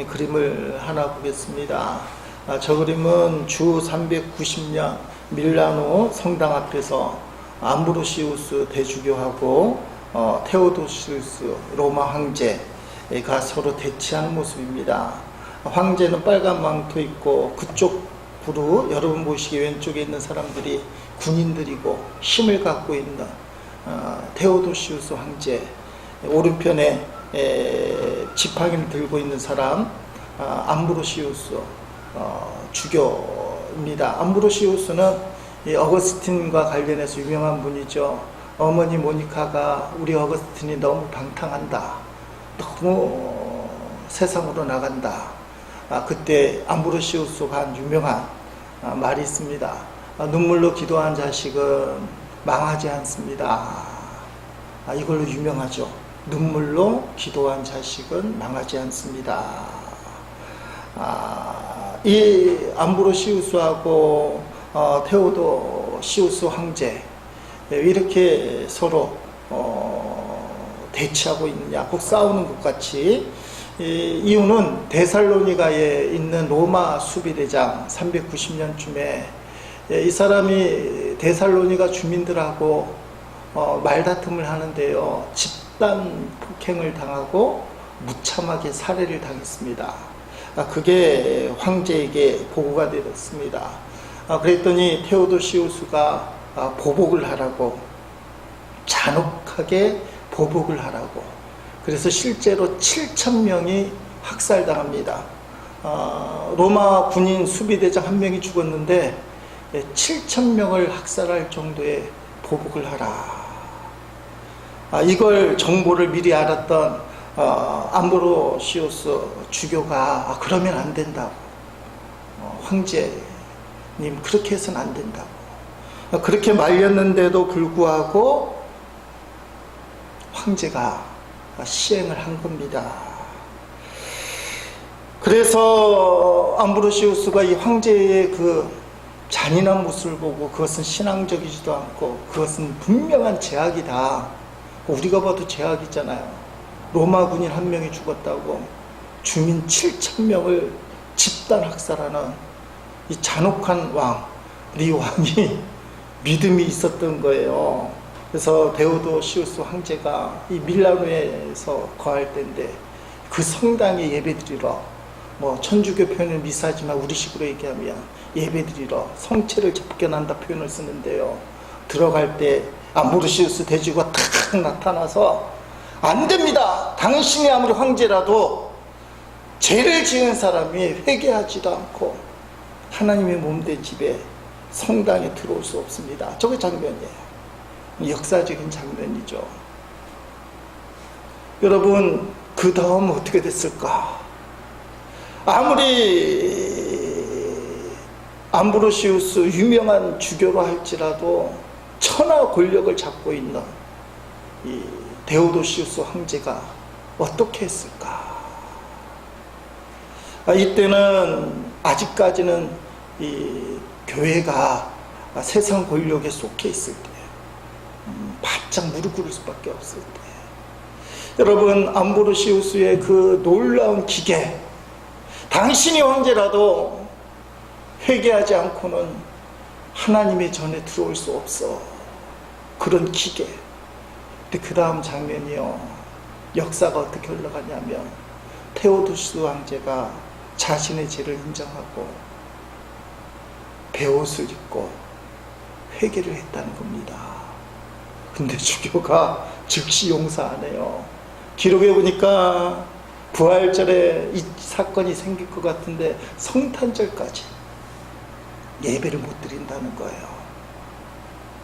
그림을 하나 보겠습니다. 저 그림은 주 390년 밀라노 성당 앞에서 암브로시우스 대주교하고 테오도시우스 로마 황제가 서로 대치하는 모습입니다. 황제는 빨간 망토 입고 그쪽으로 여러분 보시기에 왼쪽에 있는 사람들이 군인들이고 힘을 갖고 있는 테오도시우스 황제, 오른편에 지팡이를 들고 있는 사람 암브로시우스 주교입니다. 암브로시우스는 어거스틴과 관련해서 유명한 분이죠. 어머니 모니카가 우리 어거스틴이 너무 방탕한다, 너무 세상으로 나간다. 그때 암브로시우스가 한 유명한 말이 있습니다. 눈물로 기도한 자식은 망하지 않습니다. 이걸로 유명하죠. 눈물로 기도한 자식은 망하지 않습니다. 이 암브로시우스하고 테오도시우스 황제 왜 이렇게 서로 대치하고 있느냐, 꼭 싸우는 것 같이. 이유는 데살로니가에 있는 로마 수비대장 390년쯤에 이 사람이 데살로니가 주민들하고 말다툼을 하는데요, 집단 폭행을 당하고 무참하게 살해를 당했습니다. 그게 황제에게 보고가 되었습니다. 그랬더니 테오도시우스가 보복을 하라고, 잔혹하게 보복을 하라고, 그래서 실제로 7,000명이 학살당합니다. 로마 군인 수비대장 한 명이 죽었는데 7,000명을 학살할 정도의 보복을 하라. 이걸 정보를 미리 알았던 암브로시우스 주교가 그러면 안 된다고, 황제님 그렇게 해서는 안 된다고, 그렇게 말렸는데도 불구하고 황제가 시행을 한 겁니다. 그래서 암브로시우스가 이 황제의 그 잔인한 모습을 보고 그것은 신앙적이지도 않고 그것은 분명한 제약이다. 우리가 봐도 제약이잖아요. 로마 군인 한 명이 죽었다고 주민 7,000명을 집단 학살하는 이 잔혹한 왕, 이 왕이 믿음이 있었던 거예요. 그래서 데오도시우스 황제가 이 밀라노에서 거할 때인데 그 성당에 예배드리러, 천주교 표현은 미사지만 우리식으로 얘기하면 예배드리러 성체를 접견한다 표현을 쓰는데요, 들어갈 때 암브로시우스 대주교가 탁 나타나서 안 됩니다. 당신이 아무리 황제라도 죄를 지은 사람이 회개하지도 않고 하나님의 몸된 집에 성당에 들어올 수 없습니다. 저게 장면이에요. 역사적인 장면이죠. 여러분, 그 다음 어떻게 됐을까? 아무리 암브로시우스 유명한 주교로 할지라도 천하 권력을 잡고 있는 이 데오도시우스 황제가 어떻게 했을까? 이때는 아직까지는 이 교회가 세상 권력에 속해 있을 때, 바짝 무릎 꿇을 수밖에 없을 때, 여러분, 암브로시우스의 그 놀라운 기계, 당신이 황제라도 회개하지 않고는 하나님의 전에 들어올 수 없어, 그런 기계. 근데 그 다음 장면이요, 역사가 어떻게 흘러가냐면 테오도시우스 황제가 자신의 죄를 인정하고 베옷을 입고 회개를 했다는 겁니다. 근데 주교가 즉시 용서 안 해요. 기록에 보니까 부활절에 이 사건이 생길 것 같은데 성탄절까지 예배를 못 드린다는 거예요.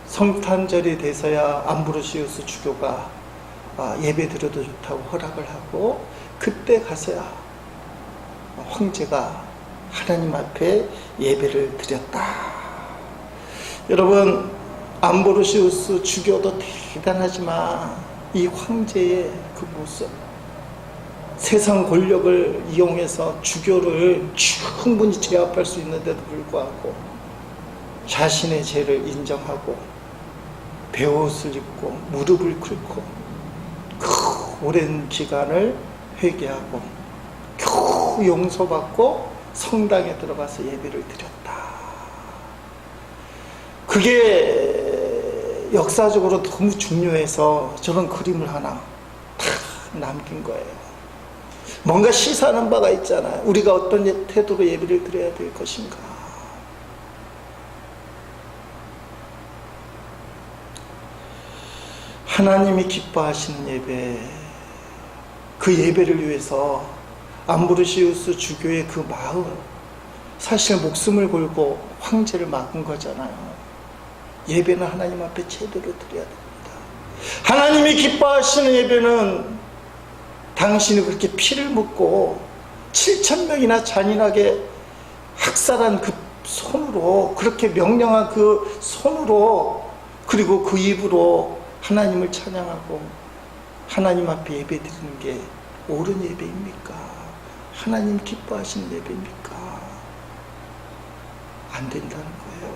성탄절이 돼서야 암브로시우스 주교가 예배 드려도 좋다고 허락을 하고, 그때 가서야 황제가 하나님 앞에 예배를 드렸다. 여러분, 암브로시우스 주교도 대단하지만 이 황제의 그 모습, 세상 권력을 이용해서 주교를 충분히 제압할 수 있는데도 불구하고 자신의 죄를 인정하고 베옷을 입고 무릎을 꿇고 그 오랜 기간을 회개하고 겨우 겨우 용서받고 성당에 들어가서 예배를 드렸다. 그게 역사적으로 너무 중요해서 저런 그림을 하나 다 남긴 거예요. 뭔가 시사하는 바가 있잖아요. 우리가 어떤 태도로 예배를 드려야 될 것인가. 하나님이 기뻐하시는 예배, 그 예배를 위해서 암브로시우스 주교의 그 마음, 사실 목숨을 걸고 황제를 막은 거잖아요. 예배는 하나님 앞에 제대로 드려야 됩니다. 하나님이 기뻐하시는 예배는 당신이 그렇게 피를 묻고 7,000명이나 잔인하게 학살한 그 손으로, 그렇게 명령한 그 손으로, 그리고 그 입으로 하나님을 찬양하고 하나님 앞에 예배 드리는 게 옳은 예배입니까? 하나님 기뻐하시는 예배입니까? 안 된다는 거예요.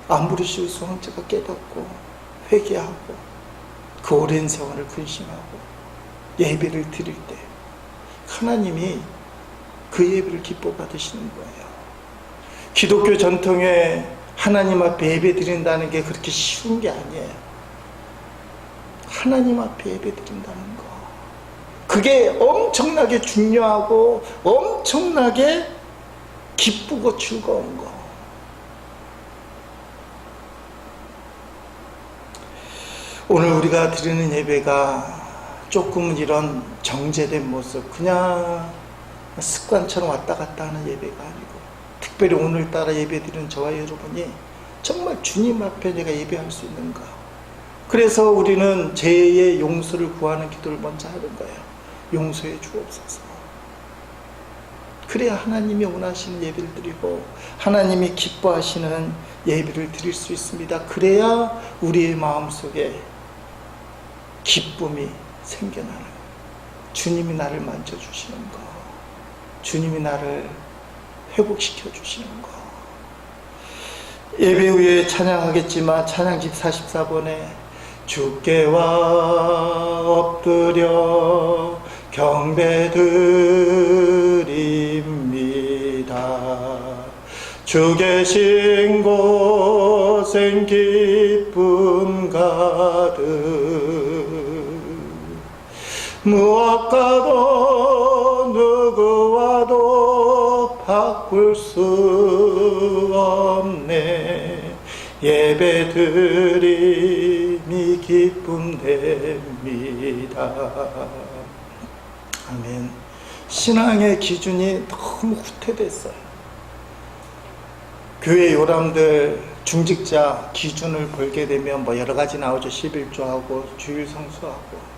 암브로시우스 황제가 깨닫고 회개하고 그 오랜 세월을 근심하고 예배를 드릴 때 하나님이 그 예배를 기뻐 받으시는 거예요. 기독교 전통에 하나님 앞에 예배 드린다는 게 그렇게 쉬운 게 아니에요. 하나님 앞에 예배 드린다는 거, 그게 엄청나게 중요하고 엄청나게 기쁘고 즐거운 거. 오늘 우리가 드리는 예배가 조금은 이런 정제된 모습, 그냥 습관처럼 왔다 갔다 하는 예배가 아니고, 특별히 오늘따라 예배 드리는 저와 여러분이 정말 주님 앞에 내가 예배할 수 있는가. 그래서 우리는 죄의 용서를 구하는 기도를 먼저 하는 거예요. 용서해 주옵소서. 그래야 하나님이 원하시는 예배를 드리고 하나님이 기뻐하시는 예배를 드릴 수 있습니다. 그래야 우리의 마음속에 기쁨이 생겨나는 거예요. 주님이 나를 만져주시는 거, 주님이 나를 회복시켜 주시는 거. 예배 후에 찬양하겠지만 찬양집 44번에 주께와 엎드려 경배드립니다. 주 계신 곳엔 기쁨 가득, 무엇과도 누구와도 바꿀 수 없네. 예배드림이 기쁨됩니다. 아멘. 신앙의 기준이 너무 후퇴됐어요. 교회 요람들 중직자 기준을 벌게 되면 뭐 여러 가지 나오죠. 11조하고 주일 성수하고.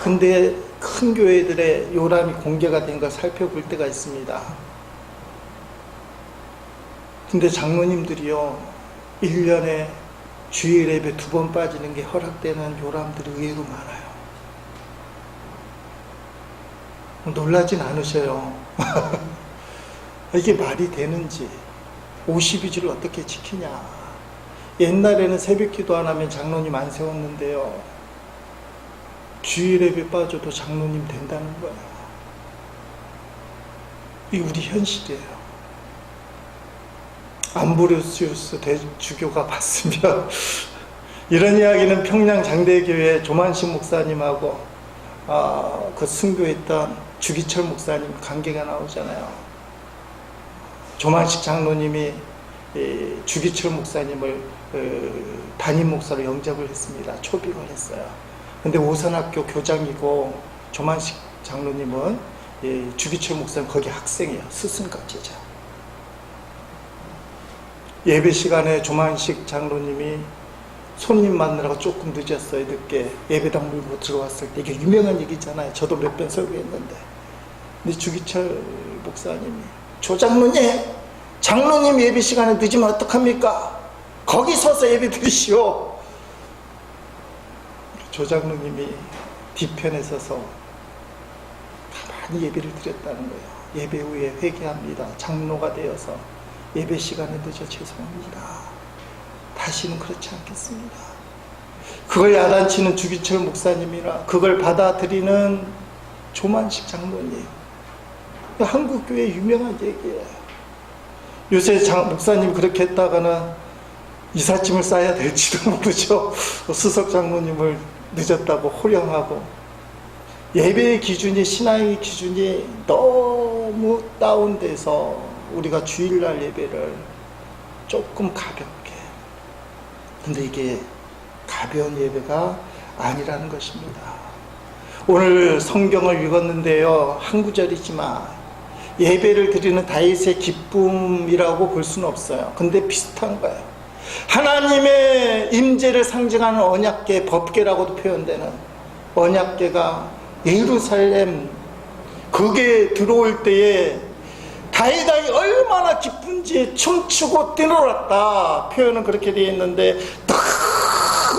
근데 큰 교회들의 요람이 공개가 된 걸 살펴볼 때가 있습니다. 근데 장로님들이요, 1년에 주일 예배 2번 빠지는 게 허락되는 요람들이 의외로 많아요. 놀라진 않으셔요. 이게 말이 되는지. 52주를 어떻게 지키냐. 옛날에는 새벽 기도 안 하면 장로님 안 세웠는데요, 주일 예배 빠져도 장로님 된다는 거예요. 이게 우리 현실이에요. 암브로시우스 대주교가 봤으면 이런 이야기는 평양 장대교회 조만식 목사님하고 그 순교했던 주기철 목사님 관계가 나오잖아요. 조만식 장로님이 주기철 목사님을 담임 목사로 영접을 했습니다. 초빙을 했어요. 근데 오산학교 교장이고 조만식 장로님은 주기철 목사님 거기 학생이에요. 스승과 제자. 예배 시간에 조만식 장로님이 손님 만나라고 조금 늦었어요. 늦게 예배당 물고 들어왔을 때. 이게 유명한 얘기잖아요. 저도 몇 번 설교했는데. 근데 주기철 목사님이, 조장로님, 장로님 예배 시간에 늦으면 어떡합니까? 거기 서서 예배 드리시오. 조장로님이 뒤편에 서서 가만히 예배를 드렸다는 거예요. 예배 후에 회개합니다. 장로가 되어서 예배 시간에 늦어 죄송합니다. 다시는 그렇지 않겠습니다. 그걸 야단치는 주기철 목사님이라 그걸 받아들이는 조만식 장로님, 한국교회 유명한 얘기예요. 요새 목사님 그렇게 했다가는 이삿짐을 싸야 될지도 모르죠. 수석 장로님을 늦었다고 호령하고. 예배의 기준이, 신앙의 기준이 너무 다운돼서 우리가 주일날 예배를 조금 가볍게, 근데 이게 가벼운 예배가 아니라는 것입니다. 오늘 성경을 읽었는데요, 한 구절이지만 예배를 드리는 다윗의 기쁨이라고 볼 수는 없어요. 근데 비슷한 거예요. 하나님의 임재를 상징하는 언약궤, 법궤라고도 표현되는 언약궤가 예루살렘 그게 들어올 때에 다윗이 얼마나 기쁜지 춤추고 뛰놀았다, 표현은 그렇게 되어 있는데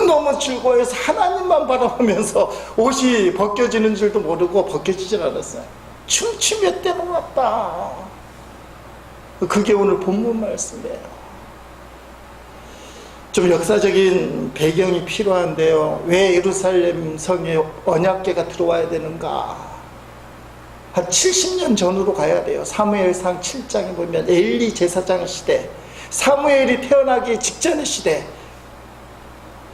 너무 즐거워해서 하나님만 바라보면서 옷이 벗겨지는 줄도 모르고 벗겨지질 않았어요. 춤추며 뛰놀았다. 그게 오늘 본문 말씀이에요. 좀 역사적인 배경이 필요한데요. 왜 예루살렘 성에 언약궤가 들어와야 되는가? 한 70년 전으로 가야 돼요. 사무엘상 7장에 보면 엘리 제사장 시대, 사무엘이 태어나기 직전의 시대,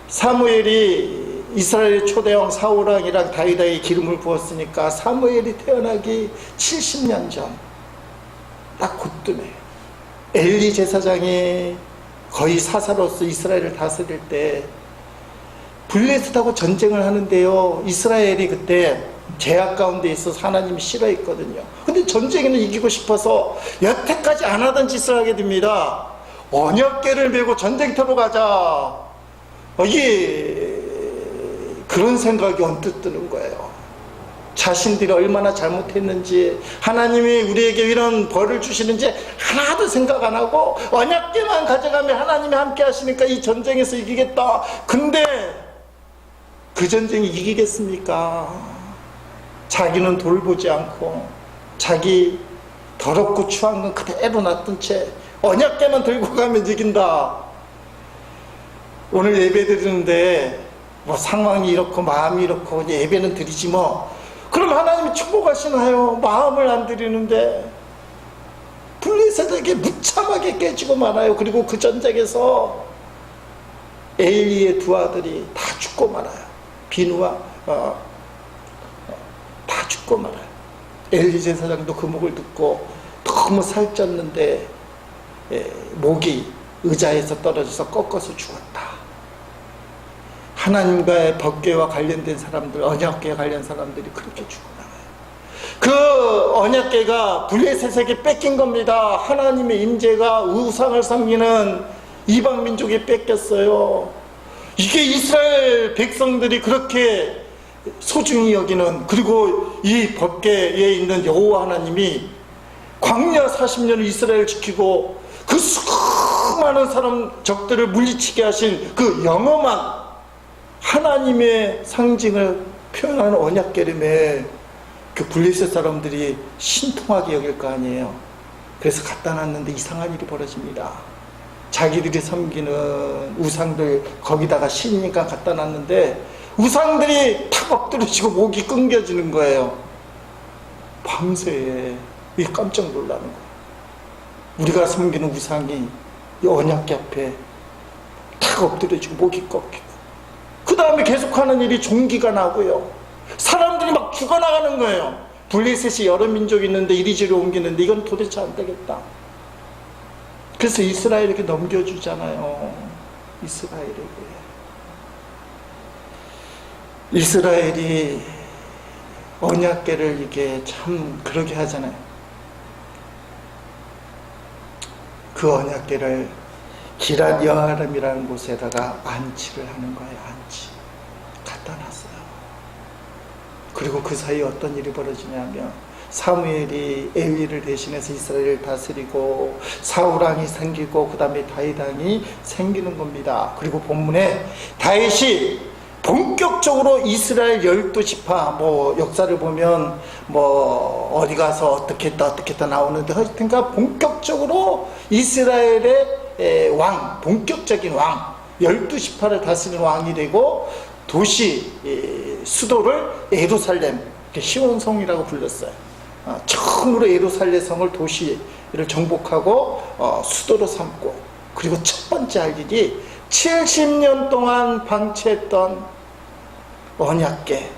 사무엘이 이스라엘 초대왕 사울왕이랑 다윗에게 기름을 부었으니까 사무엘이 태어나기 70년 전, 딱 그때네. 엘리 제사장이 거의 사사로서 이스라엘을 다스릴 때 블레셋하고 전쟁을 하는데요, 이스라엘이 그때 제약 가운데 있어서 하나님이 싫어했거든요. 근데 전쟁에는 이기고 싶어서 여태까지 안 하던 짓을 하게 됩니다. 언약궤를 메고 전쟁터로 가자. 이게 그런 생각이 언뜻 드는 거예요. 자신들이 얼마나 잘못했는지, 하나님이 우리에게 이런 벌을 주시는지 하나도 생각 안 하고 언약궤만 가져가면 하나님이 함께 하시니까 이 전쟁에서 이기겠다. 근데 그 전쟁이 이기겠습니까? 자기는 돌보지 않고 자기 더럽고 추한 건 그대로 놔둔 채 언약궤만 들고 가면 이긴다. 오늘 예배 드리는데 뭐 상황이 이렇고 마음이 이렇고 예배는 드리지 뭐. 그럼 하나님이 축복하시나요? 마음을 안 드리는데 블레셋에게 무참하게 깨지고 말아요. 그리고 그 전쟁에서 엘리의 두 아들이 다 죽고 말아요. 비누와 다 죽고 말아요. 엘리 제사장도 그 목을 듣고 너무 살쪘는데 목이 의자에서 떨어져서 꺾어서 죽었다. 하나님과의 법궤와 관련된 사람들, 언약궤와 관련 사람들이 그렇게 죽어나가요. 그 언약궤가 블레셋에게 뺏긴 겁니다. 하나님의 임재가 우상을 섬기는 이방 민족에 뺏겼어요. 이게 이스라엘 백성들이 그렇게 소중히 여기는, 그리고 이 법궤에 있는 여호와 하나님이 광야 40년을 이스라엘 지키고 그 수많은 사람 적들을 물리치게 하신 그 영험한 하나님의 상징을 표현하는 언약궤름에 그 블레셋 사람들이 신통하게 여길 거 아니에요. 그래서 갖다 놨는데 이상한 일이 벌어집니다. 자기들이 섬기는 우상들 거기다가 신이니까 갖다 놨는데 우상들이 탁 엎드려지고 목이 끊겨지는 거예요. 밤새 깜짝 놀라는 거예요. 우리가 섬기는 우상이 이 언약궤 앞에 탁 엎드려지고 목이 꺾이고, 그 다음에 계속하는 일이 종기가 나고요. 사람들이 막 죽어나가는 거예요. 블레셋이 여러 민족이 있는데 이리저리 옮기는데 이건 도대체 안 되겠다. 그래서 이스라엘에게 넘겨주잖아요. 이스라엘이 언약궤를 이게 참 그러게 하잖아요. 그 언약궤를 기럇 여아름이라는 곳에다가 안치를 하는 거예요. 안치 갖다 놨어요. 그리고 그 사이에 어떤 일이 벌어지냐면 사무엘이 엘리를 대신해서 이스라엘을 다스리고 사울왕이 생기고 그 다음에 다윗왕이 생기는 겁니다. 그리고 본문에 다윗이 본격적으로 이스라엘 12지파, 뭐 역사를 보면 뭐 어디 가서 어떻게 했다 나오는데, 그러니까 본격적으로 이스라엘의 왕, 본격적인 왕, 12지파를 다스리는 왕이 되고 도시 수도를 예루살렘, 시온성이라고 불렀어요. 처음으로 예루살렘 성을 도시를 정복하고 수도로 삼고, 그리고 첫 번째 할 일이 70년 동안 방치했던 언약궤,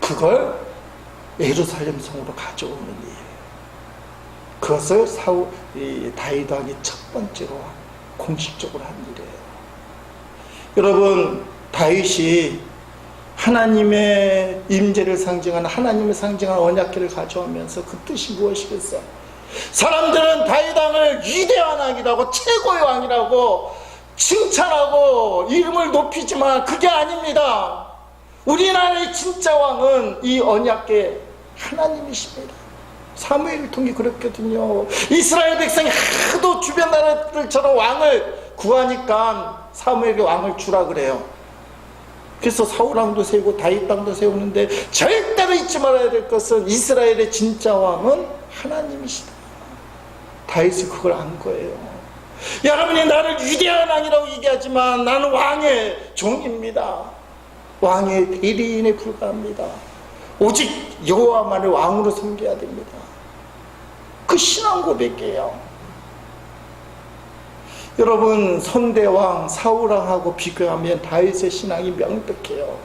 그걸 예루살렘 성으로 가져오는 일, 그것을 다윗 왕이 첫 번째로 공식적으로 한 일이에요. 여러분, 다윗이 하나님의 임재를 상징하는, 하나님을 상징하는 언약궤를 가져오면서 그 뜻이 무엇이겠어요? 사람들은 다윗 왕을 위대한 왕이라고, 최고의 왕이라고 칭찬하고 이름을 높이지만 그게 아닙니다. 우리나라의 진짜 왕은 이 언약궤 하나님이십니다. 사무엘을 통해 그랬거든요. 이스라엘 백성이 하도 주변 나라들처럼 왕을 구하니까 사무엘에게 왕을 주라 그래요. 그래서 사울 왕도 세우고 다윗 왕도 세우는데, 절대로 잊지 말아야 될 것은 이스라엘의 진짜 왕은 하나님이시다. 다윗이 그걸 안 거예요. 여러분이 나를 위대한 왕이라고 얘기하지만 나는 왕의 종입니다. 왕의 대리인에 불과합니다. 오직 여호와만을 왕으로 섬겨야 됩니다. 그 신앙 고백이에요. 여러분, 선대왕 사울왕하고 비교하면 다윗의 신앙이 명백해요.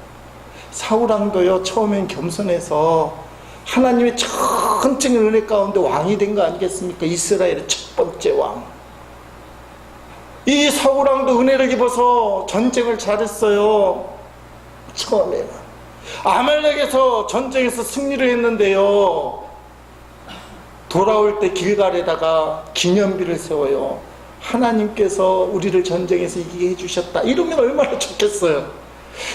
사울왕도요, 처음엔 겸손해서 하나님의 전적인 은혜 가운데 왕이 된 거 아니겠습니까? 이스라엘의 첫 번째 왕. 이 사울왕도 은혜를 입어서 전쟁을 잘했어요. 처음에는 아말렉에서 전쟁에서 승리를 했는데요, 돌아올 때 길갈에다가 기념비를 세워요. 하나님께서 우리를 전쟁에서 이기게 해주셨다. 이러면 얼마나 좋겠어요.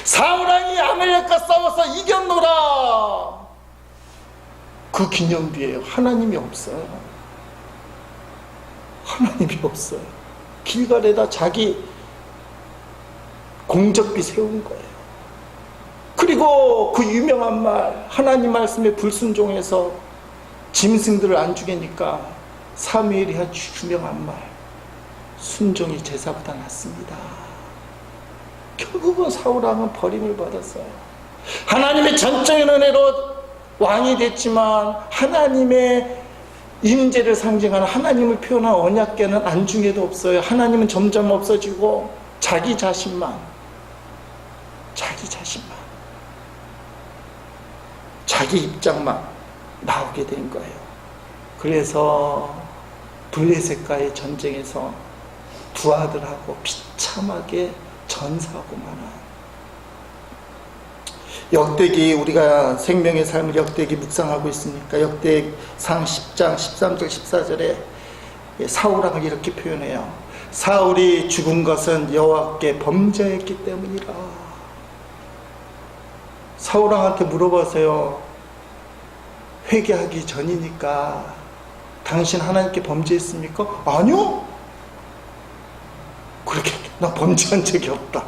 사울왕이 아말렉과 싸워서 이겼노라. 그 기념비예요. 하나님이 없어요. 하나님이 없어요. 길갈에다 자기 공적비 세운 거예요. 그리고 그 유명한 말, 하나님 말씀에 불순종해서 짐승들을 안 죽이니까 사무엘이 한 유명한 말, 순종이 제사보다 낫습니다. 결국은 사울왕은 버림을 받았어요. 하나님의 전적인 은혜로 왕이 됐지만 하나님의 임재를 상징하는, 하나님을 표현한 언약궤는 안중에도 없어요. 하나님은 점점 없어지고 자기 자신만, 자기 입장만 나오게 된 거예요. 그래서 블레셋과의 전쟁에서 두 아들하고 비참하게 전사하고 말아. 역대기, 우리가 생명의 삶을 역대기 묵상하고 있으니까 역대상 10장 13절 14절에 사울왕을 이렇게 표현해요. 사울이 죽은 것은 여호와께 범죄했기 때문이라. 사울왕한테 물어보세요. 회개하기 전이니까 당신 하나님께 범죄했습니까? 아니요. 그렇게 나 범죄한 적이 없다.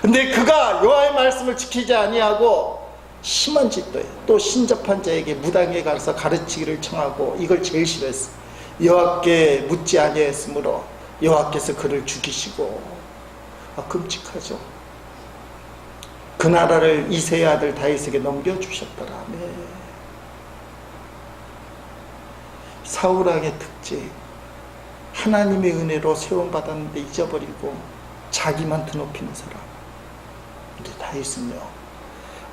근데 그가 여호와의 말씀을 지키지 아니하고 심한 짓도 해요. 또 신접한 자에게 무당에 가서 가르치기를 청하고, 이걸 제일 싫어했어. 여호와께 묻지 아니하였으므로 여호와께서 그를 죽이시고. 끔찍하죠. 그 나라를 이새의 아들 다윗에게 넘겨주셨더라. 네. 사울왕의 특징, 하나님의 은혜로 세움받았는데 잊어버리고 자기만 드높이는 사람. 근데 다윗은요,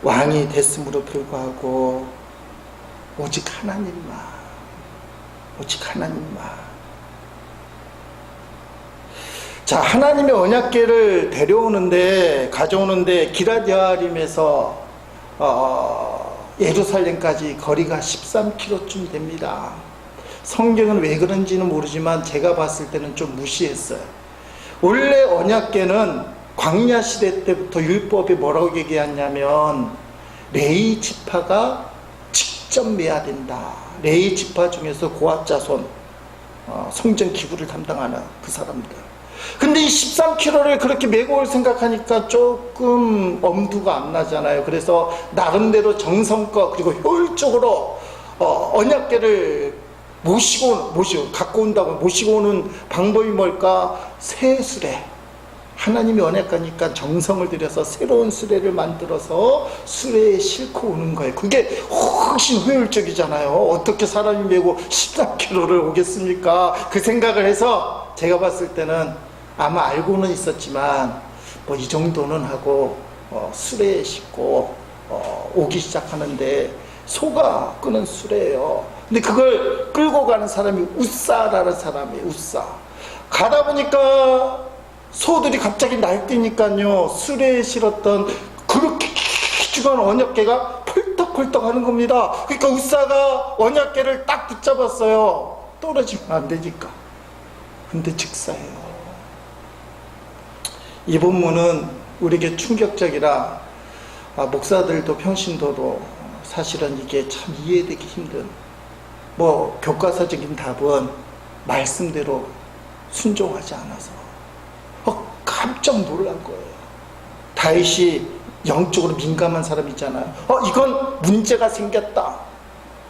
왕이 됐음으로 불구하고 오직 하나님만, 자, 하나님의 언약궤를 가져오는데 기럇여아림에서 예루살렘까지 거리가 13km쯤 됩니다. 성경은 왜 그런지는 모르지만 제가 봤을 때는 좀 무시했어요. 원래 언약궤는 광야 시대 때부터 율법에 뭐라고 얘기하냐면 레위 지파가 직접 매야 된다. 레위 지파 중에서 고앗 자손, 성전 기부를 담당하는 그 사람들. 근데 이 13km를 그렇게 메고 올 생각하니까 조금 엄두가 안 나잖아요. 그래서 나름대로 정성껏 그리고 효율적으로 언약궤를 갖고 온다고 모시고 오는 방법이 뭘까? 세수레, 하나님이 언약하니까 정성을 들여서 새로운 수레를 만들어서 수레에 싣고 오는 거예요. 그게 훨씬 효율적이잖아요. 어떻게 사람이 메고 13km를 오겠습니까? 그 생각을 해서 제가 봤을 때는 아마 알고는 있었지만 뭐 이 정도는 하고 수레에 싣고 오기 시작하는데 소가 끄는 수레예요. 근데 그걸 끌고 가는 사람이 웃사라는 사람이에요. 웃사. 가다 보니까 소들이 갑자기 날뛰니까요, 수레에 실었던 그렇게 길쭉한 언약궤가 펄떡펄떡 하는 겁니다. 그러니까 웃사가 언약궤를 딱 붙잡았어요. 떨어지면 안 되니까. 근데 즉사예요. 이 본문은 우리에게 충격적이라 목사들도 평신도도 사실은 이게 참 이해되기 힘든, 뭐 교과서적인 답은 말씀대로 순종하지 않아서 깜짝 놀란 거예요. 다윗이 영적으로 민감한 사람이잖아요. 이건 문제가 생겼다.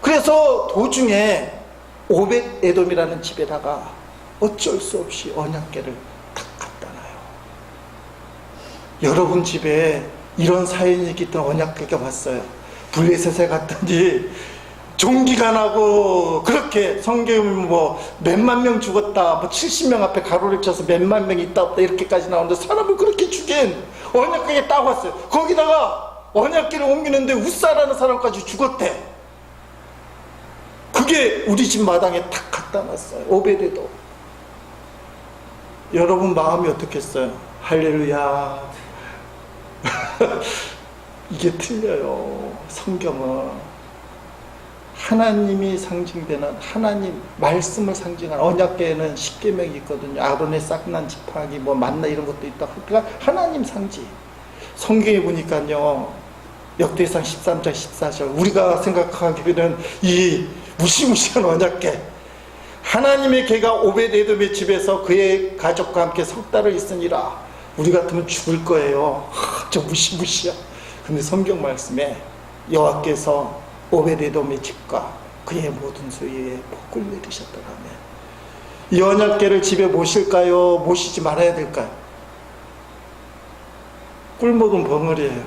그래서 도중에 오벳 에돔이라는 집에다가 어쩔 수 없이 언약궤를 탁 갖다 놔요. 여러분 집에 이런 사연이 있던 언약궤가 왔어요. 블레셋에 갔더니 종기가 나고, 그렇게 성경은 뭐 몇만 명 죽었다, 뭐 70명 앞에 가로를 쳐서 몇만 명이 있다 없다 이렇게까지 나오는데 사람을 그렇게 죽인 언약궤에 딱 왔어요. 거기다가 언약궤를 옮기는데 웃사라는 사람까지 죽었대. 그게 우리 집 마당에 탁 갖다 놨어요. 오베데도. 여러분 마음이 어떻겠어요? 할렐루야. 이게 틀려요. 성경은 하나님이 상징되는, 하나님 말씀을 상징하는, 언약궤에는 십계명이 있거든요. 아론의 싹난 지팡이, 뭐 만나 이런 것도 있다. 그러니까 하나님 상징. 성경에 보니까요, 역대상 13장 14절, 우리가 생각하기에는 이 무시무시한 언약궤, 하나님의 궤가 오벳에돔의 집에서 그의 가족과 함께 석 달을 있으니라. 우리 같으면 죽을 거예요. 저 무시무시야. 근데 성경 말씀에 여호와께서 오벳에돔의 집과 그의 모든 소유에 복을 내리셨더라면, 이 언약궤를 집에 모실까요? 모시지 말아야 될까요? 꿀먹은 벙어리예요.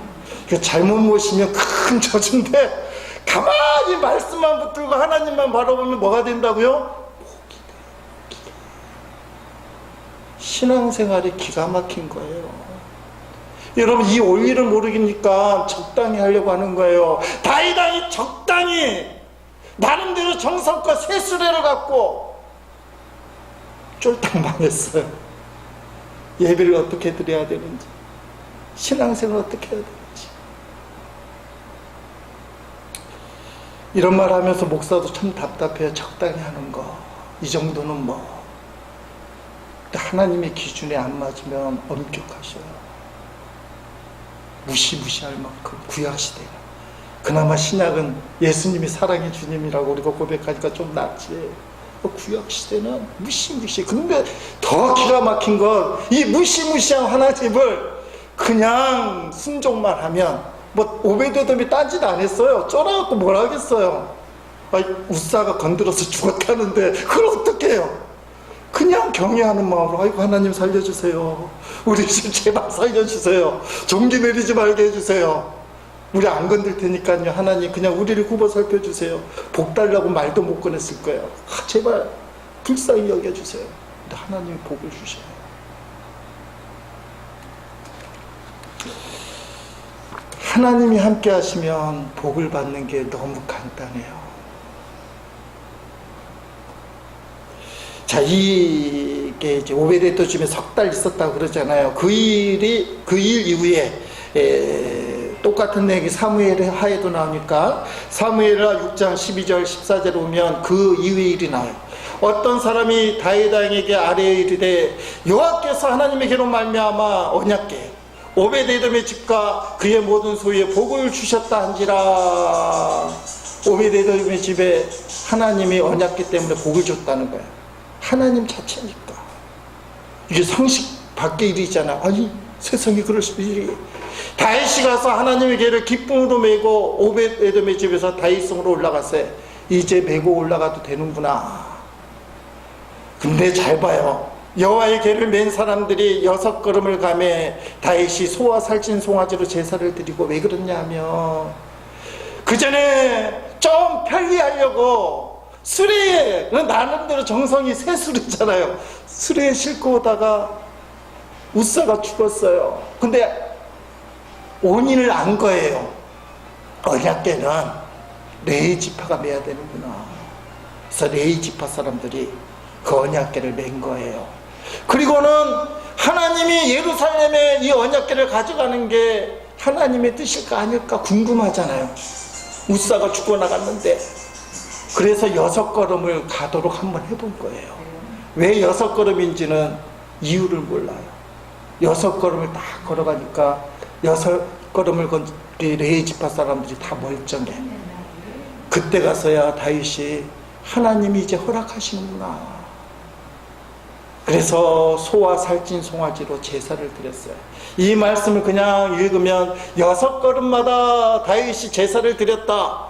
잘못 모시면 큰 저주인데, 가만히 말씀만 붙들고 하나님만 바라보면 뭐가 된다고요? 복이 돼요. 신앙생활이 기가 막힌 거예요. 여러분, 이 원리를 모르니까 적당히 하려고 하는 거예요. 다이당이 적당히 나름대로 정성껏 새 수레를 갖고 쫄딱 망했어요. 예배를 어떻게 드려야 되는지, 신앙생활을 어떻게 해야 되는지. 이런 말 하면서 목사도 참 답답해요. 적당히 하는 거, 이 정도는 뭐. 하나님의 기준에 안 맞으면 엄격하셔요. 무시무시할 만큼, 구약시대가. 그나마 신약은 예수님이 사랑의 주님이라고 우리가 고백하니까 좀 낫지. 구약시대는 무시무시. 근데 더 기가 막힌 건, 이 무시무시한 하나님을 그냥 순종만 하면, 뭐 오베데돔이 딴짓 안 했어요. 쫄아갖고 뭘 하겠어요. 웃사가 건드려서 죽었다는데 그걸 어떻게 해요? 그냥 경외하는 마음으로, 아이고 하나님 살려주세요. 우리 집 제발 살려주세요. 종기 내리지 말게 해주세요. 우리 안 건들 테니까요. 하나님 그냥 우리를 굽어 살펴주세요. 복 달라고 말도 못 꺼냈을 거예요. 제발 불쌍히 여겨주세요. 근데 하나님 복을 주셔요. 하나님이 함께 하시면 복을 받는 게 너무 간단해요. 자, 이게 이제 오베데돔 집에 석 달 있었다고 그러잖아요. 그 일 이후에 똑같은 내용이 사무엘 하에도 나오니까, 사무엘하 6장 12절 14절에 보면 그 이후의 일이 나와요. 어떤 사람이 다윗 왕에게 아뢰어 이르되, 여호와께서 하나님에게로 말미암아 언약궤 오베데돔의 집과 그의 모든 소유에 복을 주셨다 한지라. 오베데돔의 집에 하나님이 언약궤 때문에 복을 줬다는 거예요. 하나님 자체니까. 이게 상식 밖의 일이잖아. 아니 세상에 그럴 수 있지. 다윗이 가서 하나님의 궤를 기쁨으로 메고 오벳에돔의 집에서 다윗성으로 올라갔어요. 이제 메고 올라가도 되는구나. 근데 잘 봐요. 여호와의 궤를 맨 사람들이 6걸음을 가매 다윗이 소와 살찐 송아지로 제사를 드리고, 왜 그러냐면 그 전에 좀 편리하려고 수레에, 나름대로 정성이 새 수레잖아요. 수레에 싣고 오다가 웃사가 죽었어요. 근데 원인을 안 거예요. 언약궤는 레위 지파가 매야 되는구나. 그래서 레위 지파 사람들이 그 언약궤를 맨 거예요. 그리고는 하나님이 예루살렘에 이 언약궤를 가져가는 게 하나님의 뜻일까 아닐까 궁금하잖아요. 웃사가 죽고 나갔는데. 그래서 6걸음을 가도록 한번 해본 거예요. 왜 6걸음인지는 이유를 몰라요. 6걸음을 딱 걸어가니까 6걸음을 건 레위 지파 사람들이 다 멀쩡해. 그때 가서야 다윗이 하나님이 이제 허락하시는구나. 그래서 소와 살찐 송아지로 제사를 드렸어요. 이 말씀을 그냥 읽으면 6걸음마다 다윗이 제사를 드렸다,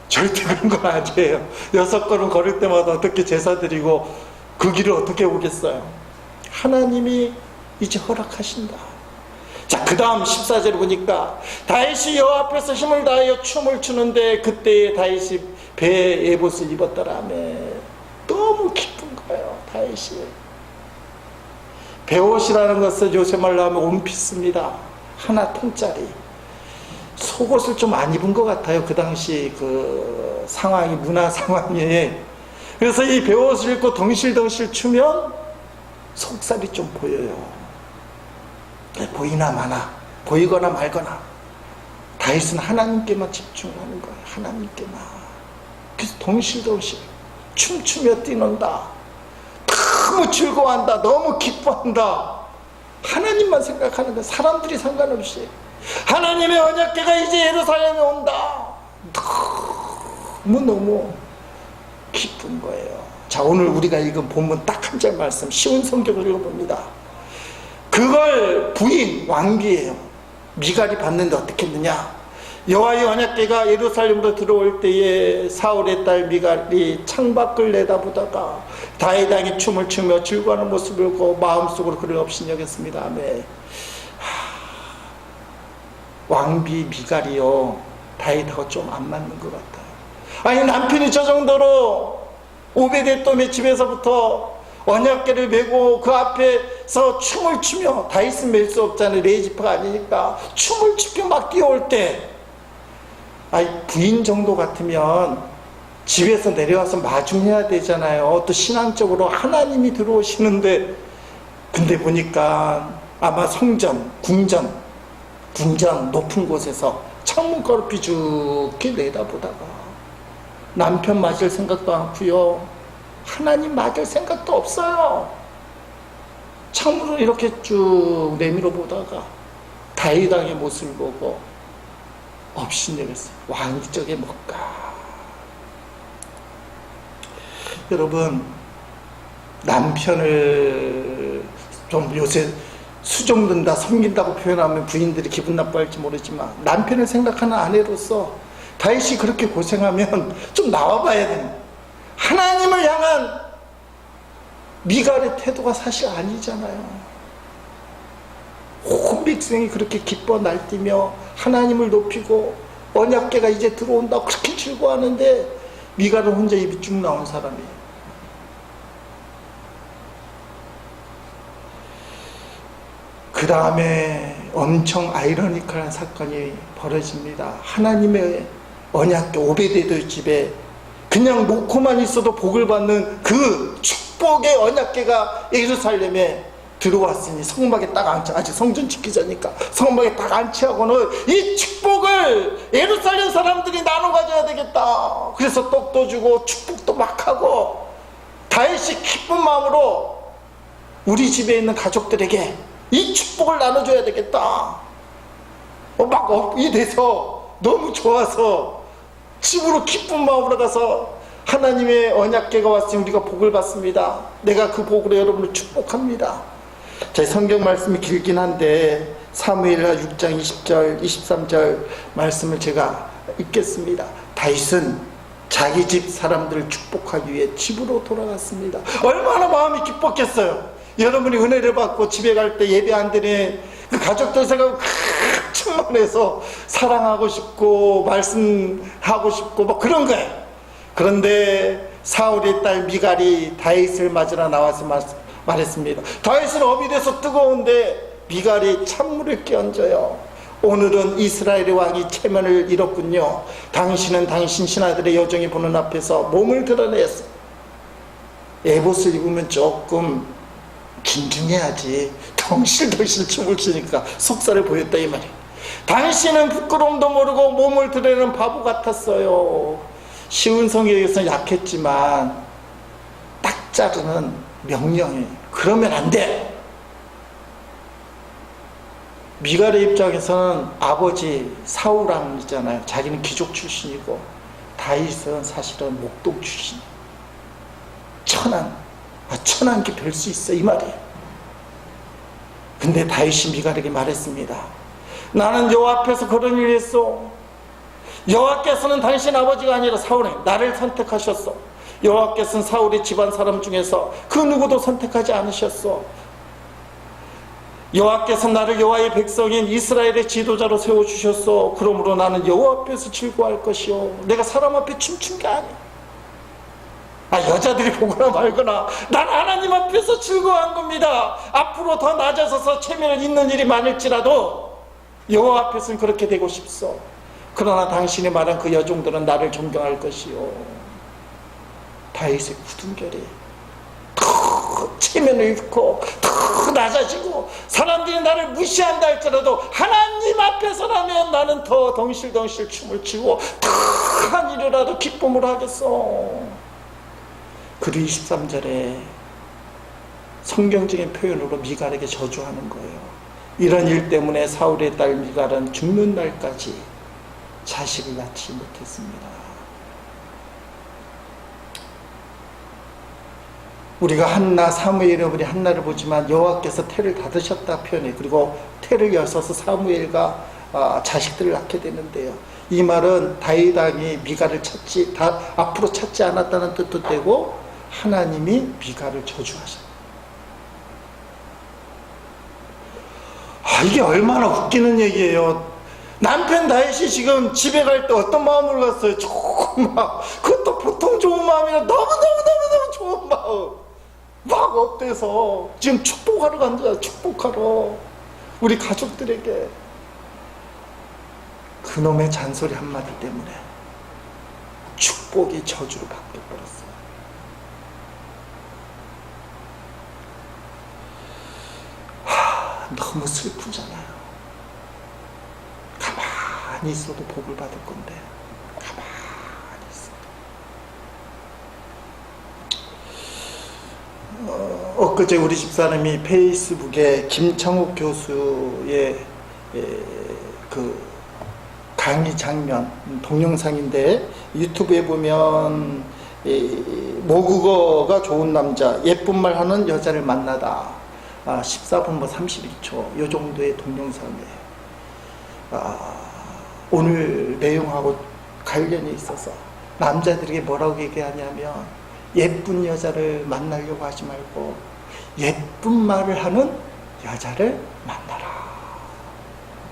절대 그런 건 아니에요. 6걸음 걸을 때마다 어떻게 제사 드리고 그 길을 어떻게 오겠어요. 하나님이 이제 허락하신다. 자, 그 다음 14절을 보니까 다윗이 여호와 앞에서 힘을 다하여 춤을 추는데 그때에 다윗이 배에 에봇을 입었더라며. 너무 기쁜 거예요, 다윗이. 베옷이라는 것은 요새 말로 하면 원피스입니다. 하나 통짜리. 속옷을 좀 안 입은 것 같아요, 그 당시 그 상황이, 문화 상황이. 그래서 이 베옷을 입고 덩실덩실 추면 속살이 좀 보여요. 보이나 마나, 보이거나 말거나 다윗은 하나님께만 집중하는 거예요. 하나님께만. 그래서 덩실덩실 춤추며 뛰는다. 너무 즐거워한다. 너무 기뻐한다. 하나님만 생각하는 거예요. 사람들이 상관없이. 하나님의 언약궤가 이제 예루살렘에 온다. 너무너무 기쁜 거예요. 자, 오늘 우리가 읽은 본문 딱 한 절 말씀, 쉬운 성경을 읽어봅니다. 그걸 부인 왕비예요. 미갈이 봤는데 어떻게 했느냐. 여호와의 언약궤가 예루살렘으로 들어올 때에 사울의 딸 미갈이 창밖을 내다보다가 다윗 왕이 춤을 추며 즐거워하는 모습을 보고 마음속으로 그를 없이 여겼습니다. 아멘. 왕비 미갈이요, 다윗하고 좀 안 맞는 것 같아요. 아니, 남편이 저 정도로 오베데돔의 집에서부터 언약궤를 메고 그 앞에서 춤을 추며, 다윗은 맬 수 없잖아요. 레위 지파가 아니니까. 춤을 추며 막 뛰어올 때, 아니, 부인 정도 같으면 집에서 내려와서 마중해야 되잖아요. 또 신앙적으로 하나님이 들어오시는데. 근데 보니까 아마 성전, 궁전 높은 곳에서 창문가로 비죽게 내다보다가 남편 맞을 생각도 않고요, 하나님 맞을 생각도 없어요. 창문으로 이렇게 쭉 내밀어 보다가 다윗 왕의 모습을 보고 업신여겼어요. 왕이 저게 뭘까? 여러분, 남편을 좀 요새 수종든다, 섬긴다고 표현하면 부인들이 기분 나빠할지 모르지만, 남편을 생각하는 아내로서 다윗이 그렇게 고생하면 좀 나와봐야 됩니다. 하나님을 향한 미갈의 태도가 사실 아니잖아요. 온 백성이 그렇게 기뻐 날뛰며 하나님을 높이고 언약궤가 이제 들어온다고 그렇게 즐거워하는데 미갈은 혼자 입이 쭉 나온 사람이에요. 그 다음에 엄청 아이러니컬한 사건이 벌어집니다. 하나님의 언약궤 오베데도 집에 그냥 놓고만 있어도 복을 받는 그 축복의 언약궤가 예루살렘에 들어왔으니 성막에 딱 앉혀, 아직 성전 짓기 전이니까 성막에 딱 앉혀하고는 이 축복을 예루살렘 사람들이 나눠 가져야 되겠다. 그래서 떡도 주고 축복도 막 하고 다윗이 기쁜 마음으로 우리 집에 있는 가족들에게 이 축복을 나눠줘야 되겠다. 막 업이 돼서 너무 좋아서 집으로 기쁜 마음으로 가서 하나님의 언약궤가 왔으니 우리가 복을 받습니다. 내가 그 복으로 여러분을 축복합니다. 제 성경 말씀이 길긴 한데 사무엘하 6장 20절 23절 말씀을 제가 읽겠습니다. 다윗은 자기 집 사람들을 축복하기 위해 집으로 돌아갔습니다. 얼마나 마음이 기뻤겠어요. 여러분이 은혜를 받고 집에 갈 때 예배 안 드린 그 가족들 생각하고 충만해서 사랑하고 싶고 말씀하고 싶고 뭐 그런 거예요. 그런데 사울의 딸 미갈이 다윗을 맞으러 나와서 말했습니다. 다윗은 업이 돼서 뜨거운데 미갈이 찬물을 끼얹어요. 오늘은 이스라엘의 왕이 체면을 잃었군요. 당신은 당신 신하들의 여종이 보는 앞에서 몸을 드러냈어. 에봇을 입으면 조금 긴중해야지. 덩실덩실 춤을 추니까 속살을 보였다 이 말이에요. 당신은 부끄러움도 모르고 몸을 드러내는 바보 같았어요. 쉬운 성경에서는 약했지만 딱 자르는 명령이 그러면 안 돼. 미갈의 입장에서는 아버지 사울왕이잖아요. 자기는 귀족 출신이고 다윗은 사실은 목동 출신. 천한 게 별 수 있어 이 말이에요. 근데 다윗이 미갈에게 말했습니다. 나는 여호와 앞에서 그런 일을 했어. 여호와께서는 당신 아버지가 아니라 사울이 나를 선택하셨어. 여호와께서는 사울의 집안 사람 중에서 그 누구도 선택하지 않으셨어. 여호와께서 나를 여호와의 백성인 이스라엘의 지도자로 세워주셨어. 그러므로 나는 여호와 앞에서 즐거워할 것이요. 내가 사람 앞에 춤춘 게 아니야. 여자들이 보거나 말거나 난 하나님 앞에서 즐거워한 겁니다. 앞으로 더 낮아서서 체면을 잇는 일이 많을지라도 여호와 앞에서는 그렇게 되고 싶소. 그러나 당신이 말한 그 여종들은 나를 존경할 것이요. 다윗의 굳은 결이 체면을 잃고 더 낮아지고 사람들이 나를 무시한다 할지라도 하나님 앞에서라면 나는 더 덩실덩실 춤을 추고 더 한 일이라도 기쁨을 하겠어. 그리고 23절에 성경적인 표현으로 미갈에게 저주하는 거예요. 이런 일 때문에 사울의 딸 미갈은 죽는 날까지 자식을 낳지 못했습니다. 우리가 한나 사무엘에 우리 한나를 보지만 여호와께서 태를 닫으셨다 표현해. 그리고 태를 여셔서 사무엘과 자식들을 낳게 되는데요. 이 말은 다윗 왕이 미갈을 앞으로 찾지 않았다는 뜻도 되고 하나님이 미갈을 저주하셨다. 이게 얼마나 웃기는 얘기예요. 남편 다윗이 지금 집에 갈 때 어떤 마음으로 갔어요? 조금 그것도 보통 좋은 마음이 아니라 너무너무 좋은 마음. 막 업돼서 지금 축복하러 간다. 축복하러 우리 가족들에게. 그놈의 잔소리 한마디 때문에 축복이 저주로 바뀌어버렸어요. 너무 슬프잖아요. 가만히 있어도 복을 받을 건데 가만히 있어. 엊그제 우리 집사람이 페이스북에 김창욱 교수의 그 강의 장면 동영상인데 유튜브에 보면 모국어가 좋은 남자 예쁜 말 하는 여자를 만나다 14분 31초 이 정도의 동영상이에요. 오늘 내용하고 관련이 있어서 남자들에게 뭐라고 얘기하냐면 예쁜 여자를 만나려고 하지 말고 예쁜 말을 하는 여자를 만나라.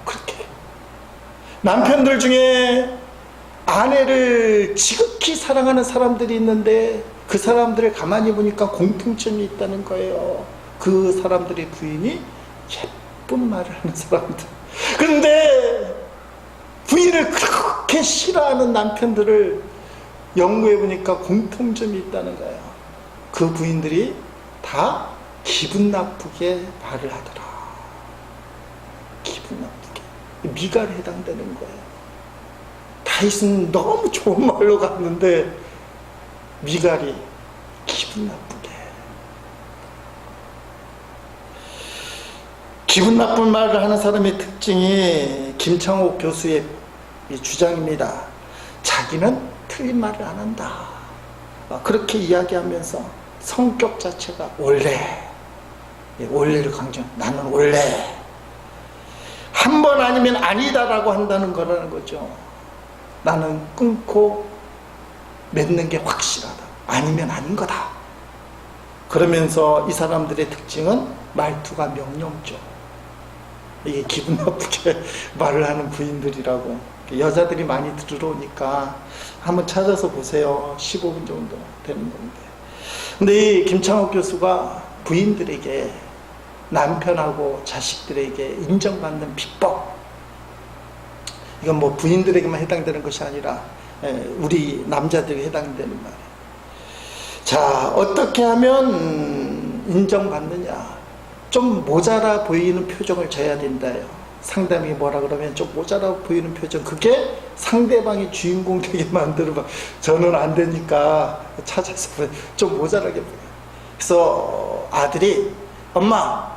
그렇게 남편들 중에 아내를 지극히 사랑하는 사람들이 있는데 그 사람들을 가만히 보니까 공통점이 있다는 거예요. 그 사람들의 부인이 예쁜 말을 하는 사람들. 그런데 부인을 그렇게 싫어하는 남편들을 연구해 보니까 공통점이 있다는 거예요. 그 부인들이 다 기분 나쁘게 말을 하더라. 기분 나쁘게. 미갈에 해당되는 거예요. 다윗은 너무 좋은 말로 갔는데 미갈이 기분 나쁘게. 기분 나쁜 말을 하는 사람의 특징이 김창옥 교수의 주장입니다. 자기는 틀린 말을 안 한다. 그렇게 이야기하면서 성격 자체가 원래, 원래를 강조. 나는 원래 한 번 아니면 아니다라고 한다는 거라는 거죠. 나는 끊고 맺는 게 확실하다. 아니면 아닌 거다. 그러면서 이 사람들의 특징은 말투가 명령죠. 이게 기분 나쁘게 말을 하는 부인들이라고. 여자들이 많이 들어오니까 한번 찾아서 보세요. 15분 정도 되는 건데. 근데 이 김창옥 교수가 부인들에게, 남편하고 자식들에게 인정받는 비법, 이건 뭐 부인들에게만 해당되는 것이 아니라 우리 남자들에게 해당되는 말이에요. 자, 어떻게 하면 인정받느냐? 좀 모자라 보이는 표정을 져야 된다요. 상담이 뭐라 그러면 좀 모자라 보이는 표정, 그게 상대방이 주인공 되게 만들어. 저는 안 되니까 찾아서 좀 모자라게 보여요. 그래서 아들이, 엄마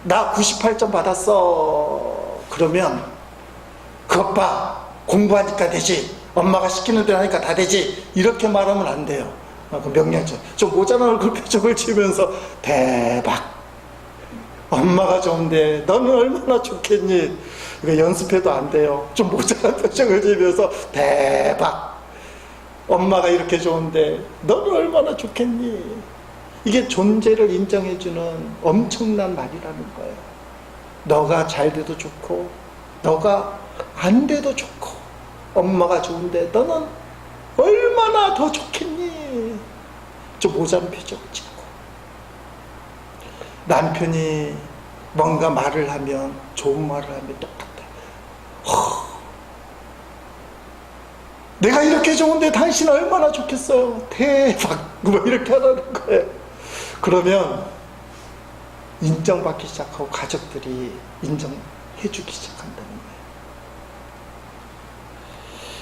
나 98점 받았어. 그러면 그것 봐, 공부하니까 되지, 엄마가 시키는 대로 하니까 다 되지, 이렇게 말하면 안 돼요. 그 명령죠. 좀 모자란 얼굴 표정을 지으면서, 대박, 엄마가 좋은데 너는 얼마나 좋겠니? 그러니까 연습해도 안 돼요. 좀 모자란 표정을 지으면서, 대박, 엄마가 이렇게 좋은데 너는 얼마나 좋겠니? 이게 존재를 인정해주는 엄청난 말이라는 거예요. 너가 잘 돼도 좋고 너가 안 돼도 좋고, 엄마가 좋은데 너는 얼마나 더 좋겠니? 좀 모자란 표정 짓고. 남편이 뭔가 말을 하면, 좋은 말을 하면 똑같아. 내가 이렇게 좋은데 당신 얼마나 좋겠어요? 대박, 뭐 이렇게 하라는 거예요. 그러면 인정받기 시작하고 가족들이 인정해주기 시작한다는 거예요.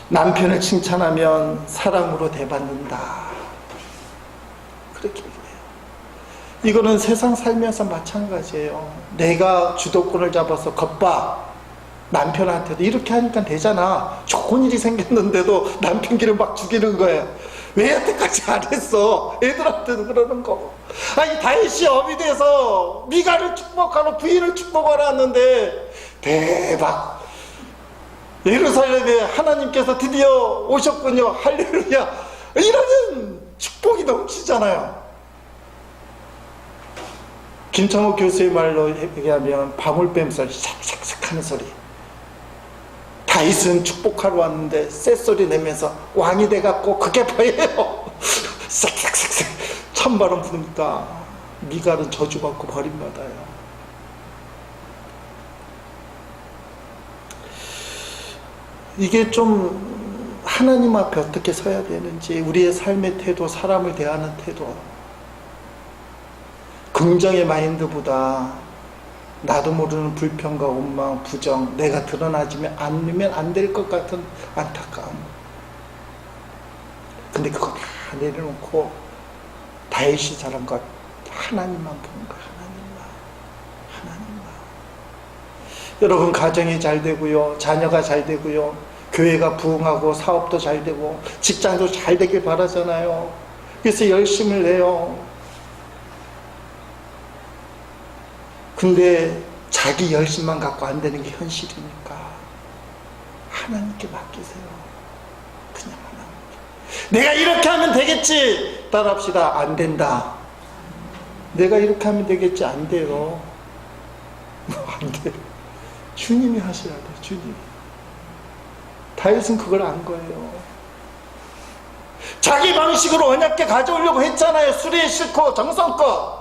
남편을 칭찬하면 사랑으로 대받는다. 그렇게 얘기해요. 이거는 세상 살면서 마찬가지예요. 내가 주도권을 잡아서, 겉봐, 남편한테도 이렇게 하니까 되잖아. 좋은 일이 생겼는데도 남편 기를 막 죽이는 거예요. 왜 여태까지 안 했어? 애들한테도 그러는 거고. 아니, 다윗이 어미 돼서 미가를 축복하러 부인을 축복하러 왔는데, 대박, 예루살렘에 하나님께서 드디어 오셨군요, 할렐루야, 이러면 축복이 넘치잖아요. 김창옥 교수의 말로 얘기하면 방울뱀 소리, 삭삭삭 하는 소리. 다윗은 축복하러 왔는데 쇳소리 내면서 왕이 돼갖고 그게 보여요. 싹싹싹싹 찬바람 부니까 미갈은 저주받고 버림받아요. 이게 좀 하나님 앞에 어떻게 서야 되는지, 우리의 삶의 태도, 사람을 대하는 태도, 긍정의 마인드보다 나도 모르는 불평과 원망, 부정, 내가 드러나지면 않으면 안 될 것 같은 안타까움. 근데 그거 다 내려놓고 다윗이 잘한 것, 하나님만 보는 거야. 하나님만. 여러분, 가정이 잘 되고요, 자녀가 잘 되고요, 교회가 부흥하고 사업도 잘 되고 직장도 잘 되길 바라잖아요. 그래서 열심을 내요. 근데 자기 열심만 갖고 안 되는 게 현실이니까 하나님께 맡기세요. 그냥 하나님께. 내가 이렇게 하면 되겠지, 따라합시다. 안 된다. 내가 이렇게 하면 되겠지, 안 돼요. 안 돼요. 주님이 하셔야 돼요. 주님이. 다윗은 그걸 안 거예요. 자기 방식으로 언약궤 가져오려고 했잖아요. 수리에 싣고 정성껏.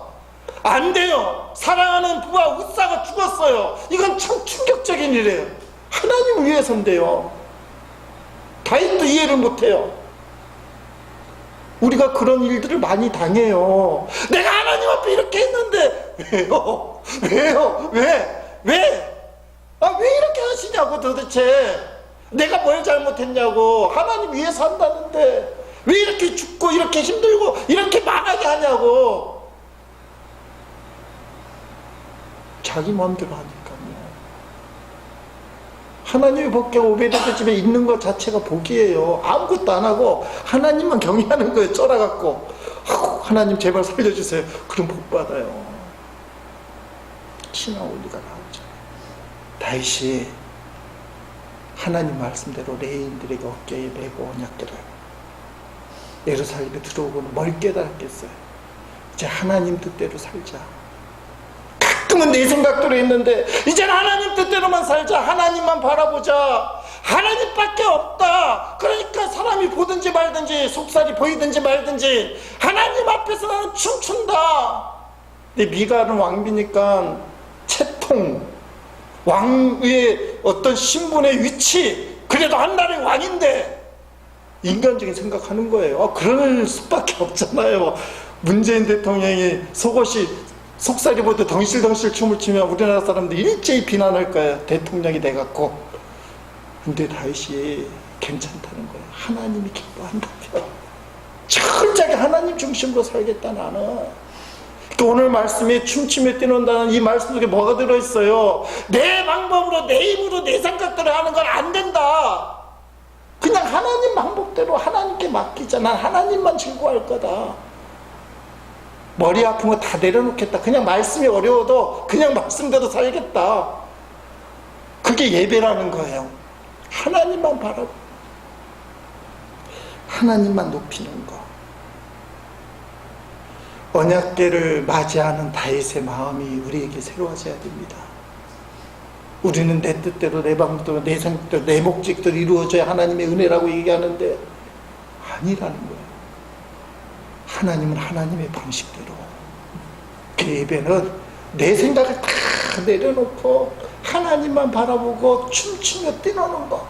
안 돼요. 사랑하는 부하 웃사가 죽었어요. 이건 참 충격적인 일이에요. 하나님 위해서인데요. 다윗도 이해를 못해요. 우리가 그런 일들을 많이 당해요. 내가 하나님 앞에 이렇게 했는데 왜요? 왜 이렇게 하시냐고. 도대체 내가 뭘 잘못했냐고. 하나님 위해서 한다는데 왜 이렇게 죽고 이렇게 힘들고 이렇게 망하게 하냐고. 자기 마음대로 하니까요. 하나님의 복귀가 오베데도 집에 있는 것 자체가 복이에요. 아무것도 안 하고 하나님만 경외하는 거예요. 쫄아갖고 하나님 제발 살려주세요. 그럼 복 받아요. 신앙 원리가 나오죠. 다윗이 하나님 말씀대로 레위인들에게 어깨에 메고 언약궤를 예루살렘에 들어오고는 뭘 깨달았겠어요? 이제 하나님 뜻대로 살자. 가끔은 내 생각대로 했는데 이제는 하나님 뜻대로만 살자. 하나님만 바라보자. 하나님밖에 없다. 그러니까 사람이 보든지 말든지 속살이 보이든지 말든지 하나님 앞에서 나는 춤춘다. 근데 미가는 왕비니까 채통, 왕의 어떤 신분의 위치, 그래도 한나라의 왕인데 인간적인 생각하는 거예요. 그럴 수밖에 없잖아요. 문재인 대통령이 속살이 보듯 덩실덩실 춤을 추면 우리나라 사람들 일제히 비난할 거예요. 대통령이 돼갖고. 근데 다윗이 괜찮다는 거예요. 하나님이 기뻐한다며. 철저하게 하나님 중심으로 살겠다 나는. 또 오늘 말씀에 춤추며 뛰는다는 이 말씀 속에 뭐가 들어있어요? 내 방법으로 내 힘으로 내 생각대로 하는 건 안 된다. 그냥 하나님 방법대로 하나님께 맡기자. 난 하나님만 즐거워할 거다. 머리 아픈 거 다 내려놓겠다. 그냥 말씀이 어려워도 그냥 말씀대로 살겠다. 그게 예배라는 거예요. 하나님만 바라보고 하나님만 높이는 거. 언약궤를 맞이하는 다윗의 마음이 우리에게 새로워져야 됩니다. 우리는 내 뜻대로 내 방법대로 내 생각대로 내 목적대로 이루어져야 하나님의 은혜라고 얘기하는데 아니라는 거예요. 하나님은 하나님의 방식대로. 그 예배는 내 생각을 다 내려놓고 하나님만 바라보고 춤추며 뛰노는 것.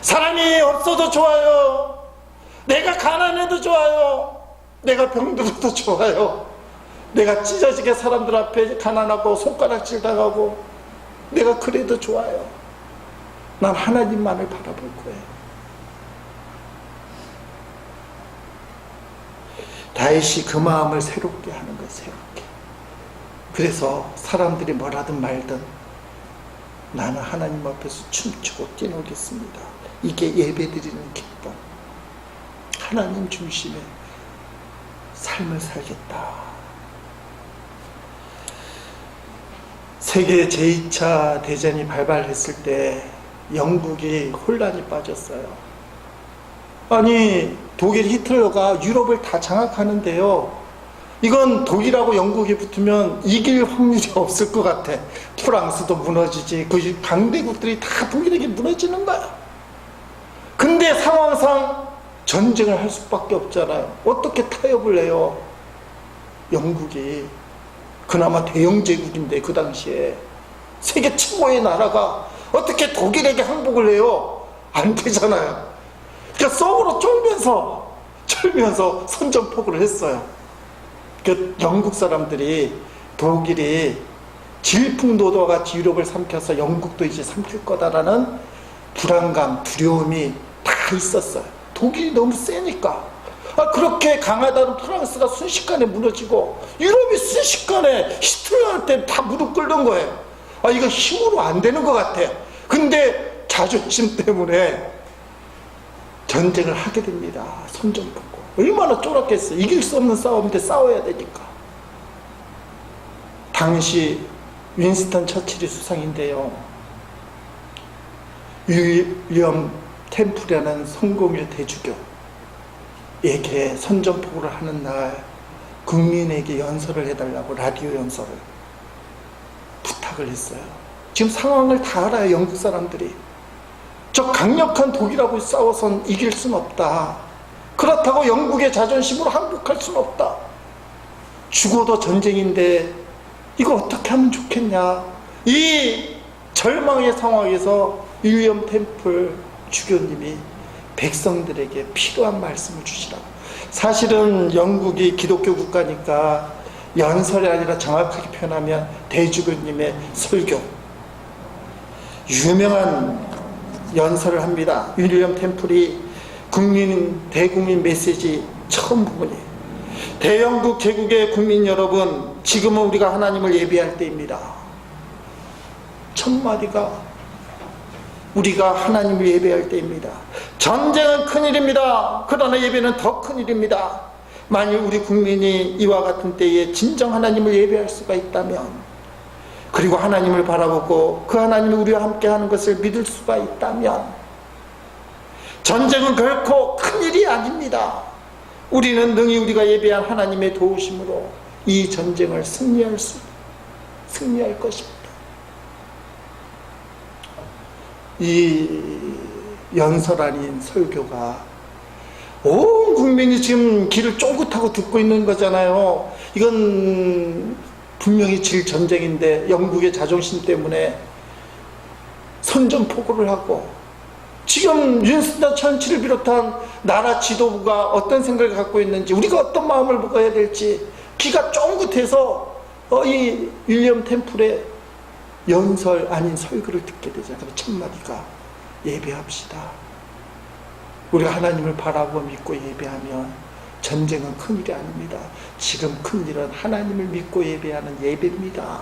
사람이 없어도 좋아요. 내가 가난해도 좋아요. 내가 병들어도 좋아요. 내가 찢어지게 사람들 앞에 가난하고 손가락질 당하고 내가 그래도 좋아요. 난 하나님만을 바라볼 거예요. 다윗이 그 마음을 새롭게 하는 거예요. 새롭게. 그래서 사람들이 뭐라든 말든 나는 하나님 앞에서 춤추고 뛰노겠습니다. 이게 예배드리는 기쁨. 하나님 중심의 삶을 살겠다. 세계 제2차 대전이 발발했을 때 영국이 혼란이 빠졌어요. 아니 독일 히틀러가 유럽을 다 장악하는데요. 이건 독일하고 영국이 붙으면 이길 확률이 없을 것 같아. 프랑스도 무너지지. 그 강대국들이 다 독일에게 무너지는 거야. 근데 상황상 전쟁을 할 수밖에 없잖아요. 어떻게 타협을 해요? 영국이 그나마 대영 제국인데 그 당시에 세계 최고의 나라가 어떻게 독일에게 항복을 해요? 안 되잖아요. 그러니까 속으로 쫄면서 선전포고를 했어요. 그 영국 사람들이 독일이 질풍노도와 같이 유럽을 삼켜서 영국도 이제 삼킬 거다라는 불안감, 두려움이 다 있었어요. 독일이 너무 세니까. 그렇게 강하다는 프랑스가 순식간에 무너지고 유럽이 순식간에 히틀러한테 다 무릎 꿇는 거예요. 이거 힘으로 안 되는 것 같아. 근데 자존심 때문에 전쟁을 하게 됩니다. 선전포고. 얼마나 쫄았겠어요. 이길 수 없는 싸움인데 싸워야 되니까. 당시 윈스턴 처칠이 수상인데요. 윌리엄 템플이라는 성공일 대주교에게 선전포고를 하는 날 국민에게 연설을 해달라고 라디오 연설을 부탁을 했어요. 지금 상황을 다 알아요. 영국 사람들이. 저 강력한 독일하고 싸워선 이길 순 없다. 그렇다고 영국의 자존심으로 항복할 순 없다. 죽어도 전쟁인데 이거 어떻게 하면 좋겠냐. 이 절망의 상황에서 윌리엄 템플 주교님이 백성들에게 필요한 말씀을 주시라고. 사실은 영국이 기독교 국가니까 연설이 아니라 정확하게 표현하면 대주교님의 설교, 유명한 연설을 합니다. 윌리엄 템플이 대국민 메시지 처음 부분이에요. 대영국 제국의 국민 여러분, 지금은 우리가 하나님을 예배할 때입니다. 첫 마디가 우리가 하나님을 예배할 때입니다. 전쟁은 큰일입니다. 그러나 예배는 더 큰일입니다. 만일 우리 국민이 이와 같은 때에 진정 하나님을 예배할 수가 있다면, 그리고 하나님을 바라보고 그 하나님이 우리와 함께 하는 것을 믿을 수가 있다면, 전쟁은 결코 큰일이 아닙니다. 우리는 능히 우리가 예배한 하나님의 도우심으로 이 전쟁을 승리할 것입니다. 이 연설 아닌 설교가 온 국민이 지금 귀를 쫑긋하고 듣고 있는 거잖아요. 이건 분명히 질전쟁인데 영국의 자존심 때문에 선전포고를 하고, 지금 윈스턴 처칠을 비롯한 나라 지도부가 어떤 생각을 갖고 있는지, 우리가 어떤 마음을 먹어야 될지 귀가 쫑긋해서 이 윌리엄 템플의 연설 아닌 설교를 듣게 되잖아요. 첫 마디가 예배합시다. 우리가 하나님을 바라고 믿고 예배하면 전쟁은 큰일이 아닙니다. 지금 큰일은 하나님을 믿고 예배하는 예배입니다.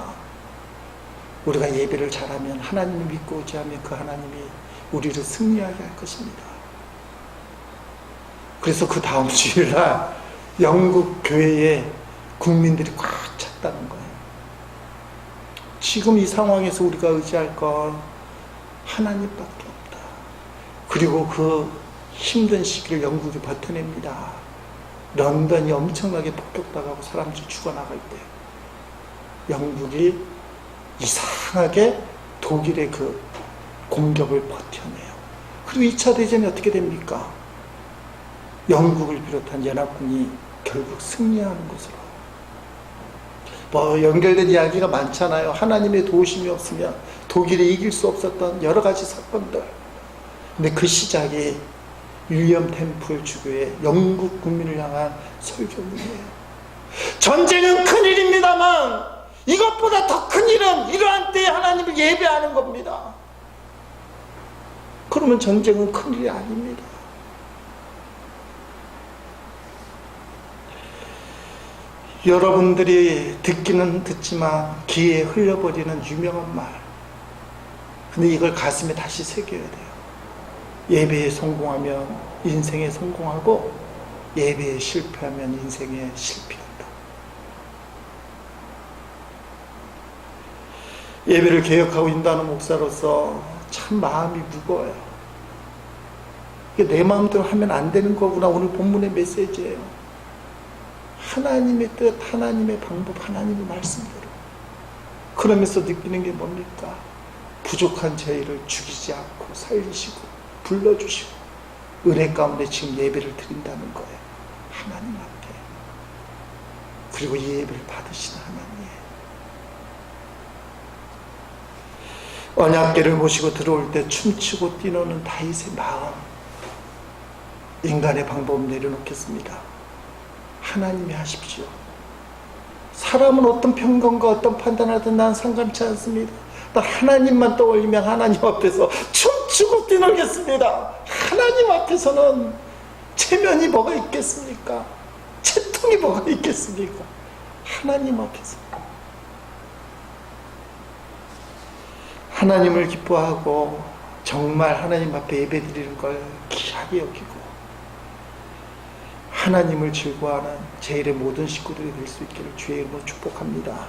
우리가 예배를 잘하면, 하나님을 믿고 오지하면 그 하나님이 우리를 승리하게 할 것입니다. 그래서 그 다음 주일날 영국 교회에 국민들이 꽉 찼다는 거예요. 지금 이 상황에서 우리가 의지할 건 하나님밖에 없다. 그리고 그 힘든 시기를 영국이 버텨냅니다. 런던이 엄청나게 폭격당하고 사람들이 죽어나갈 때 영국이 이상하게 독일의 그 공격을 버텨내요. 그리고 2차 대전이 어떻게 됩니까? 영국을 비롯한 연합군이 결국 승리하는 것으로. 연결된 이야기가 많잖아요. 하나님의 도우심이 없으면 독일이 이길 수 없었던 여러 가지 사건들. 근데 그 시작이 윌리엄 템플 주교의 영국 국민을 향한 설교문이에요. 전쟁은 큰일입니다만 이것보다 더 큰일은 이러한 때에 하나님을 예배하는 겁니다. 그러면 전쟁은 큰일이 아닙니다. 여러분들이 듣기는 듣지만 귀에 흘려버리는 유명한 말. 근데 이걸 가슴에 다시 새겨야 돼요. 예배에 성공하면 인생에 성공하고, 예배에 실패하면 인생에 실패한다. 예배를 개혁하고 인도하는 목사로서 참 마음이 무거워요. 이게 내 마음대로 하면 안 되는 거구나. 오늘 본문의 메시지예요. 하나님의 뜻, 하나님의 방법, 하나님의 말씀대로. 그러면서 느끼는 게 뭡니까? 부족한 저희를 죽이지 않고 살리시고 불러주시고 은혜 가운데 지금 예배를 드린다는 거예요. 하나님 앞에. 그리고 이 예배를 받으시는 하나님. 언약궤를 모시고 들어올 때 춤추고 뛰노는 다윗의 마음. 인간의 방법은 내려놓겠습니다. 하나님이 하십시오. 사람은 어떤 평론과 어떤 판단하든 난 상관치 않습니다. 나 하나님만 떠올리면 하나님 앞에서 춤추고 뛰놀겠습니다. 하나님 앞에서는 체면이 뭐가 있겠습니까? 채통이 뭐가 있겠습니까? 하나님 앞에서 하나님을 기뻐하고 정말 하나님 앞에 예배드리는 걸 귀하게 여기고 하나님을 즐거워하는 제 일의 모든 식구들이 될 수 있기를 주의 이름으로 축복합니다.